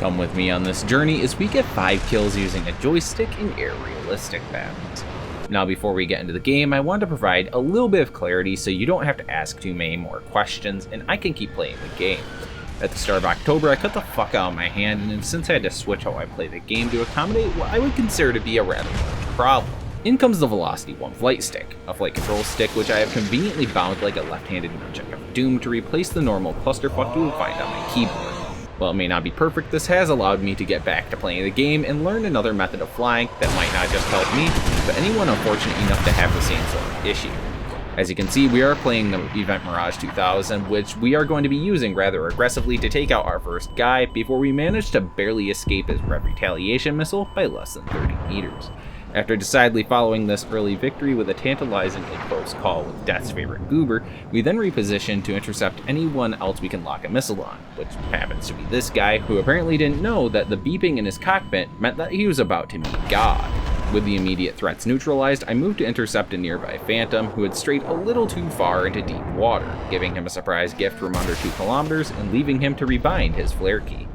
Come with me on this journey as we get 5 kills using a joystick in air realistic battles. Now before we get into the game, I want to provide a little bit of clarity so you don't have to ask too many more questions and I can keep playing the game. At the start of October, I cut the fuck out of my hand, and since I had to switch how I play the game to accommodate what I would consider to be a rather large problem. In comes the Velocity 1 flight stick, a flight control stick which I have conveniently bound like a left-handed nunchuck of doom to replace the normal clusterfuck you would find on my keyboard. While it may not be perfect, this has allowed me to get back to playing the game and learn another method of flying that might not just help me, but anyone unfortunate enough to have the same sort of issue. As you can see, we are playing the Event Mirage 2000, which we are going to be using rather aggressively to take out our first guy before we manage to barely escape his red retaliation missile by less than 30 meters. After decidedly following this early victory with a tantalizingly close call with Death's favorite goober, we then reposition to intercept anyone else we can lock a missile on, which happens to be this guy, who apparently didn't know that the beeping in his cockpit meant that he was about to meet God. With the immediate threats neutralized, I moved to intercept a nearby Phantom who had strayed a little too far into deep water, giving him a surprise gift from under 2 kilometers and leaving him to rebind his flare key.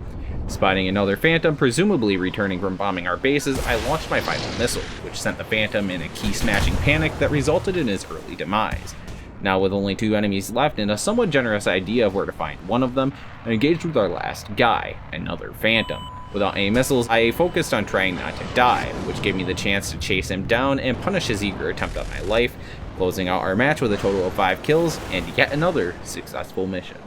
Spotting another Phantom, presumably returning from bombing our bases, I launched my final missile, which sent the Phantom in a key-smashing panic that resulted in his early demise. Now with only 2 enemies left and a somewhat generous idea of where to find one of them, I engaged with our last guy, another Phantom. Without any missiles, I focused on trying not to die, which gave me the chance to chase him down and punish his eager attempt on my life, closing out our match with a total of 5 kills and yet another successful mission.